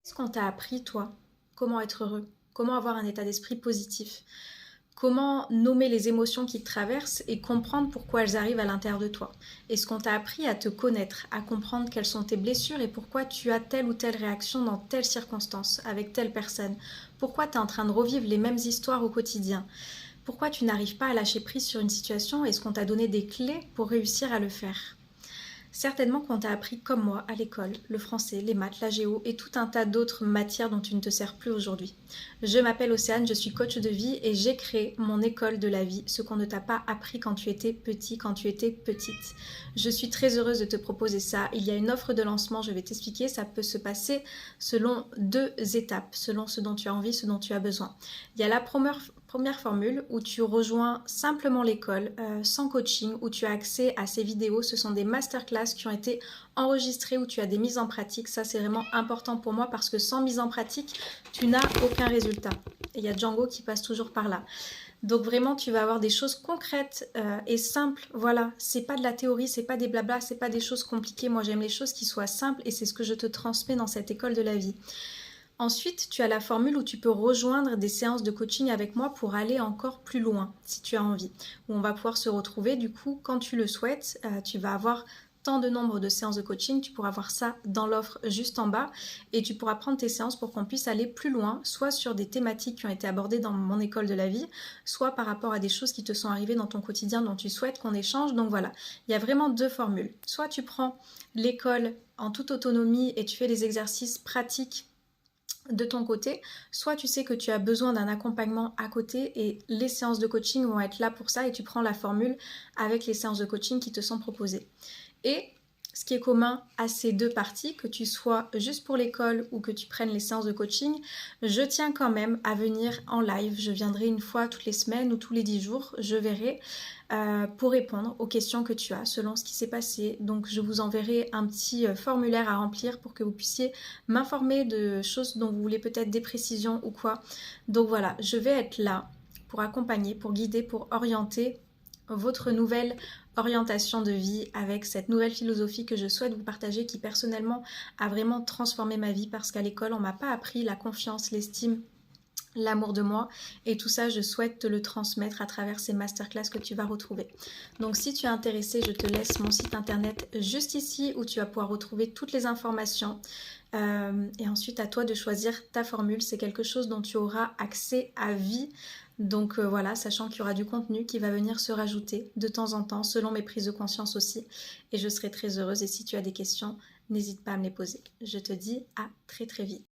Qu'est-ce qu'on t'a appris, toi? Comment être heureux? Comment avoir un état d'esprit positif? Comment nommer les émotions qui te traversent et comprendre pourquoi elles arrivent à l'intérieur de toi? Est-ce qu'on t'a appris à te connaître, à comprendre quelles sont tes blessures et pourquoi tu as telle ou telle réaction dans telle circonstance, avec telle personne? Pourquoi tu es en train de revivre les mêmes histoires au quotidien? Pourquoi tu n'arrives pas à lâcher prise sur une situation? Est-ce qu'on t'a donné des clés pour réussir à le faire? Certainement qu'on t'a appris comme moi à l'école, le français, les maths, la géo et tout un tas d'autres matières dont tu ne te sers plus aujourd'hui. Je m'appelle Océane, je suis coach de vie et j'ai créé mon école de la vie, ce qu'on ne t'a pas appris quand tu étais petit, quand tu étais petite. Je suis très heureuse de te proposer ça. Il y a une offre de lancement, je vais t'expliquer, ça peut se passer selon deux étapes, selon ce dont tu as envie, ce dont tu as besoin. Il y a la première formule où tu rejoins simplement l'école sans coaching, où tu as accès à ces vidéos. Ce sont des masterclass qui ont été enregistrées où tu as des mises en pratique. Ça, c'est vraiment important pour moi parce que sans mise en pratique, tu n'as aucun résultat. Et il y a Django qui passe toujours par là. Donc vraiment, tu vas avoir des choses concrètes et simples. Voilà, c'est pas de la théorie, c'est pas des blablas, c'est pas des choses compliquées. Moi, j'aime les choses qui soient simples et c'est ce que je te transmets dans cette école de la vie. Ensuite, tu as la formule où tu peux rejoindre des séances de coaching avec moi pour aller encore plus loin, si tu as envie. Où on va pouvoir se retrouver, du coup, quand tu le souhaites, tu vas avoir tant de nombre de séances de coaching, tu pourras voir ça dans l'offre juste en bas et tu pourras prendre tes séances pour qu'on puisse aller plus loin, soit sur des thématiques qui ont été abordées dans mon école de la vie, soit par rapport à des choses qui te sont arrivées dans ton quotidien dont tu souhaites qu'on échange. Donc voilà, il y a vraiment deux formules. Soit tu prends l'école en toute autonomie et tu fais des exercices pratiques de ton côté, soit tu sais que tu as besoin d'un accompagnement à côté et les séances de coaching vont être là pour ça et tu prends la formule avec les séances de coaching qui te sont proposées. Et ce qui est commun à ces deux parties, que tu sois juste pour l'école ou que tu prennes les séances de coaching, je tiens quand même à venir en live. Je viendrai une fois toutes les semaines ou tous les 10 jours, je verrai, pour répondre aux questions que tu as selon ce qui s'est passé. Donc je vous enverrai un petit formulaire à remplir pour que vous puissiez m'informer de choses dont vous voulez peut-être des précisions ou quoi. Donc voilà, je vais être là pour accompagner, pour guider, pour orienter votre nouvelle orientation de vie avec cette nouvelle philosophie que je souhaite vous partager qui personnellement a vraiment transformé ma vie parce qu'à l'école on m'a pas appris la confiance, l'estime, l'amour de moi et tout ça je souhaite te le transmettre à travers ces masterclass que tu vas retrouver. Donc si tu es intéressé, je te laisse mon site internet juste ici où tu vas pouvoir retrouver toutes les informations. Et ensuite à toi de choisir ta formule, c'est quelque chose dont tu auras accès à vie. Donc voilà, sachant qu'il y aura du contenu qui va venir se rajouter de temps en temps, selon mes prises de conscience aussi. Et je serai très heureuse. Et si tu as des questions, n'hésite pas à me les poser. Je te dis à très très vite.